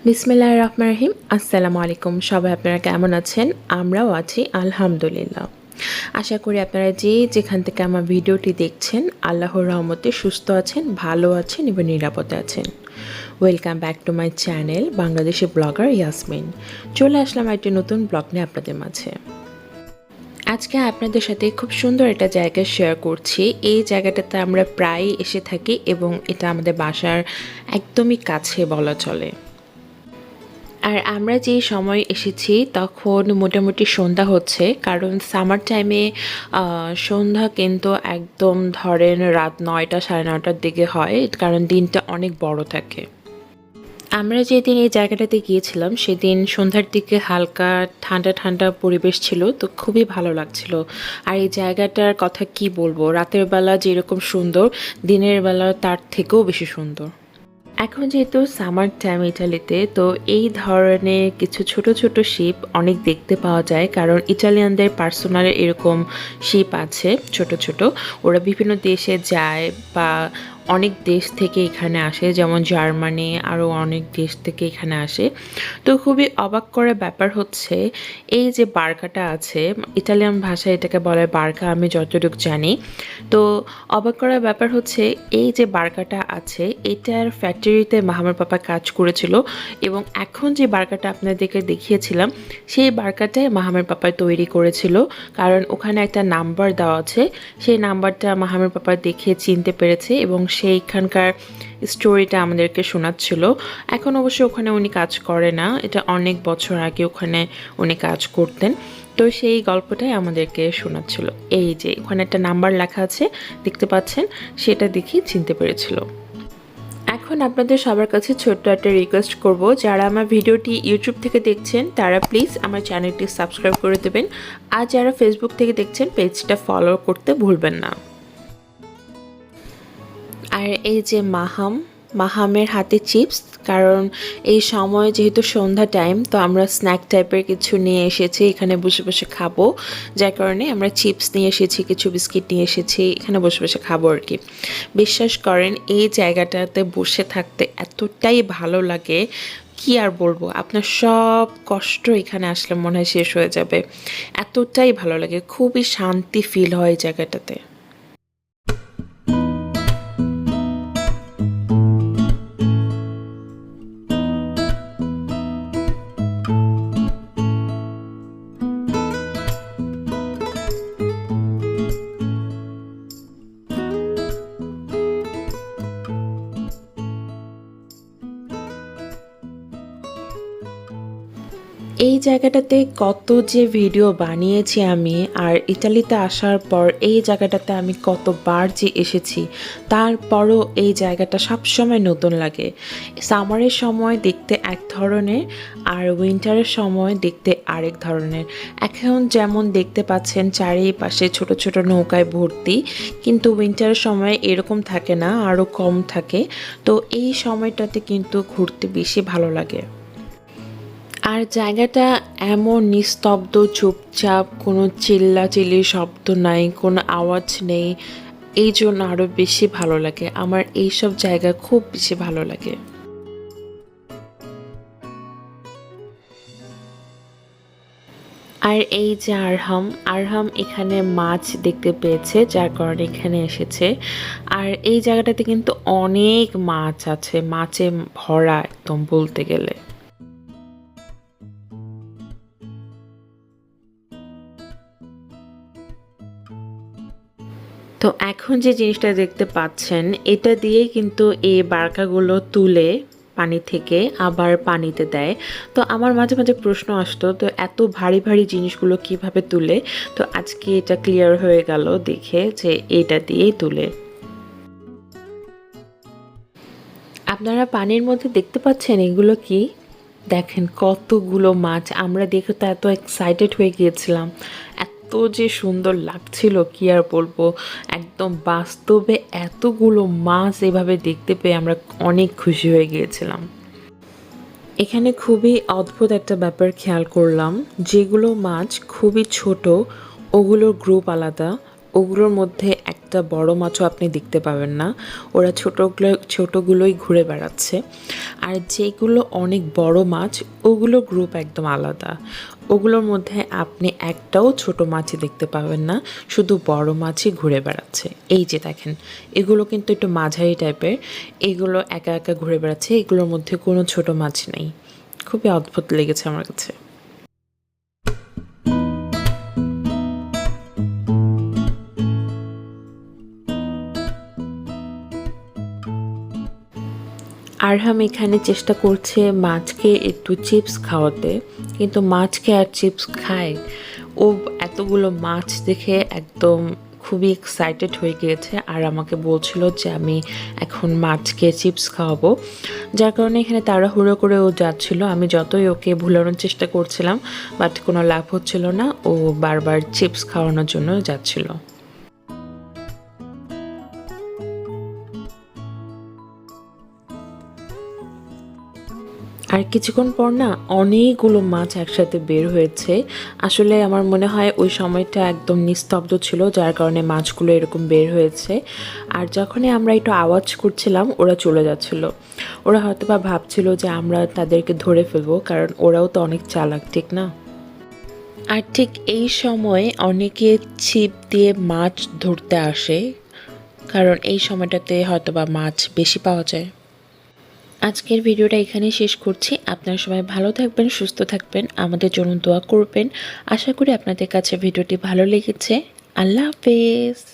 বিসমিল্লাহির রহমানির রহিম। আসসালামু আলাইকুম। সবাই আপনারা কেমন আছেন? আমরাও আছি আলহামদুলিল্লাহ। আশা করি আপনারা যে যেখান থেকে আমার ভিডিওটি দেখছেন আল্লাহর রহমতে সুস্থ আছেন, ভালো আছেন এবং নিরাপদে আছেন। Welcome back to my channel Bangladeshi blogger Yasmin. চলে আসলাম একটি নতুন ব্লগ নিয়ে আপনাদের মাঝে। আজকে আপনাদের সাথে খুব সুন্দর একটা জায়গা শেয়ার করছি। এই জায়গাটাতে আমরা প্রায়ই এসে থাকি এবং এটা আমাদের বাসার একদমই কাছে বলা চলে। আর আমরা যেই সময় এসেছি তখন মোটামুটি সন্ধ্যা হচ্ছে, কারণ সামার টাইমে সন্ধ্যা কিন্তু একদম ধরেন রাত ৯টা ৯:৩০ দিকে হয়, কারণ দিনটা অনেক বড় থাকে। আমরা যেদিন এই জায়গাটাতে গিয়েছিলাম সেদিন সন্ধ্যার দিকে হালকা ঠান্ডা ঠান্ডা পরিবেশ ছিল, তো খুবই ভালো লাগছিল। আর এই জায়গাটার কথা কি বলবো, রাতের বেলা যেরকম সুন্দর দিনের বেলা তার থেকেও বেশি সুন্দর। এখন যেহেতু সামার টাইম ইটালিতে, তো এই ধরনের কিছু ছোট ছোট শিপ অনেক দেখতে পাওয়া যায়, কারণ ইটালিয়ানদের পার্সোনাল এরকম শিপ আছে ছোট ছোট। ওরা বিভিন্ন দেশে যায় বা অনেক দেশ থেকে এখানে আসে, যেমন জার্মানি, আরও অনেক দেশ থেকে এখানে আসে। তো খুবই অবাক করার ব্যাপার হচ্ছে এই যে বার্কাটা আছে, ইটালিয়ান ভাষায় এটাকে বলে বার্কা আমি যতটুকু জানি। তো অবাক করার ব্যাপার হচ্ছে এই যে বার্কাটা আছে এটার ফ্যাক্টরিতে মাহামের পাপা কাজ করেছিল, এবং এখন যে বার্কাটা আপনাদেরকে দেখিয়েছিলাম সেই বার্কাটাই মাহামের পাপা তৈরি করেছিল, কারণ ওখানে একটা নাম্বার দেওয়া আছে। সেই নাম্বারটা মাহামের পাপা দেখে চিনতে পেরেছে এবং সেইখানকার স্টোরিটা আমাদেরকে শোনাচ্ছিল। এখন অবশ্য ওখানে উনি কাজ করে না, এটা অনেক বছর আগে ওখানে উনি কাজ করতেন। তো সেই গল্পটাই আমাদেরকে শোনাচ্ছিল। এই যে ওখানে একটা নাম্বার লেখা আছে দেখতে পাচ্ছেন, সেটা দেখে চিনতে পেরেছিল। এখন আপনাদের সবার কাছে ছোট্ট একটা রিকোয়েস্ট করব, যারা আমার ভিডিওটি ইউটিউব থেকে দেখছেন তারা প্লিজ আমার চ্যানেলটি সাবস্ক্রাইব করে দেবেন, আর যারা ফেসবুক থেকে দেখছেন পেজটা ফলো করতে ভুলবেন না। আর এই যে মাহামের হাতে চিপস, কারণ এই সময় যেহেতু সন্ধ্যা টাইম, তো আমরা স্ন্যাক টাইপের কিছু নিয়ে এসেছি, এখানে বসে বসে খাবো। যার কারণে আমরা চিপস নিয়ে এসেছি, কিছু বিস্কিট নিয়ে এসেছি, এখানে বসে বসে খাবো আর কি। বিশ্বাস করেন এই জায়গাটাতে বসে থাকতে এতটাই ভালো লাগে, কি আর বলবো, আপনার সব কষ্ট এখানে আসলে মনে হয় শেষ হয়ে যাবে। এতটাই ভালো লাগে, খুবই শান্তি ফিল হয় এই জায়গাটাতে। এই জায়গাটাতে কত যে ভিডিও বানিয়েছি আমি, আর ইটালিতে আসার পর এই জায়গাটাতে আমি কতবার যে এসেছি, তারপরও এই জায়গাটা সবসময় নতুন লাগে। সামারের সময় দেখতে এক ধরনের, আর উইন্টারের সময় দেখতে আরেক ধরনের। এখন যেমন দেখতে পাচ্ছেন চারিপাশে ছোট ছোট নৌকায় ভর্তি, কিন্তু উইন্টারের সময় এরকম থাকে না, আরও কম থাকে। তো এই সময়টাতে কিন্তু ঘুরতে বেশি ভালো লাগে। আর জায়গাটা এমন নিস্তব্ধ, চুপচাপ, কোনো চিল্লাচিল্লির শব্দ নাই, কোনো আওয়াজ নেই। এই জন্য আরও বেশি ভালো লাগে, আমার এইসব জায়গা খুব বেশি ভালো লাগে। আর এই যে আরহাম এখানে মাছ দেখতে পেয়েছে, যার কারণে এখানে এসেছে। আর এই জায়গাটাতে কিন্তু অনেক মাছ আছে, মাছে ভরা একদম বলতে গেলে। তো এখন যে জিনিসটা দেখতে পাচ্ছেন এটা দিয়েই কিন্তু এই বার্কাগুলো তুলে পানি থেকে আবার পানিতে দেয়। তো আমার মাঝে মাঝে প্রশ্ন আসতো, তো এত ভারী ভারী জিনিসগুলো কিভাবে তুলে? তো আজকে এটা ক্লিয়ার হয়ে গেল দেখে যে এটা দিয়েই তুলে। আপনারা পানির মধ্যে দেখতে পাচ্ছেন এগুলো কি? দেখেন কতগুলো মাছ, আমরা দেখে তো এত এক্সাইটেড হয়ে গিয়েছিলাম, এত যে সুন্দর লাগছিল কি আর বলবো। একদম বাস্তবে এতগুলো মাছ এভাবে দেখতে পেয়ে আমরা অনেক খুশি হয়ে গিয়েছিলাম। এখানে খুবই অদ্ভুত একটা ব্যাপার খেয়াল করলাম, যেগুলো মাছ খুবই ছোট ওগুলোর গ্রুপ আলাদা, ওগুলোর মধ্যে একটা বড় মাছও আপনি দেখতে পাবেন না। ওরা ছোটোগুলোই ঘুরে বেড়াচ্ছে। আর যেগুলো অনেক বড় মাছ, ওগুলো গ্রুপ একদম আলাদা। ওগুলোর মধ্যে আপনি একটাও ছোট মাছই দেখতে পাবেন না, শুধু বড় মাছই ঘুরে বেড়াচ্ছে। এই যে দেখেন, এগুলো কিন্তু একটু মাঝারি টাইপের, এগুলো একা একা ঘুরে বেড়াচ্ছে, এগুলোর মধ্যে কোনো ছোট মাছ নেই। খুবই অদ্ভুত লেগেছে আমার কাছে। আরহাম এখানে চেষ্টা করছে মাছকে একটু চিপস খাওয়াতে, কিন্তু মাছকে আর চিপস খায়? ও এতগুলো মাছ দেখে একদম খুবই এক্সাইটেড হয়ে গিয়েছে, আর আমাকে বলছিল যে আমি এখন মাছকে চিপস খাওয়াবো। যার কারণে এখানে তাড়াহুড়ো করে ও যাচ্ছিল। আমি যতই ওকে ভুলানোর চেষ্টা করছিলাম, বাট কোনো লাভ হচ্ছিল না। ও বারবার চিপস খাওয়ানোর জন্য যাচ্ছিল। আর কিছুক্ষণ পর না অনেকগুলো মাছ একসাথে বের হয়েছে। আসলে আমার মনে হয় ওই সময়টা একদম নিস্তব্ধ ছিল, যার কারণে মাছগুলো এরকম বের হয়েছে। আর যখনই আমরা একটু আওয়াজ করছিলাম, ওরা চলে যাচ্ছিল। ওরা হয়তো বা ভাবছিল যে আমরা তাদেরকে ধরে ফেলবো, কারণ ওরাও তো অনেক চালাক, ঠিক না? আর ঠিক এই সময় অনেকে ছিপ দিয়ে মাছ ধরতে আসে, কারণ এই সময়টাতে হয়তো বা মাছ বেশি পাওয়া যায়। আজকের ভিডিওটা এখানেই শেষ করছি। আপনারা সবাই ভালো থাকবেন, সুস্থ থাকবেন, আমাদের জন্য দোয়া করবেন। আশা করি আপনাদের কাছে ভিডিওটি ভালো লেগেছে। আল্লাহ হাফেজ।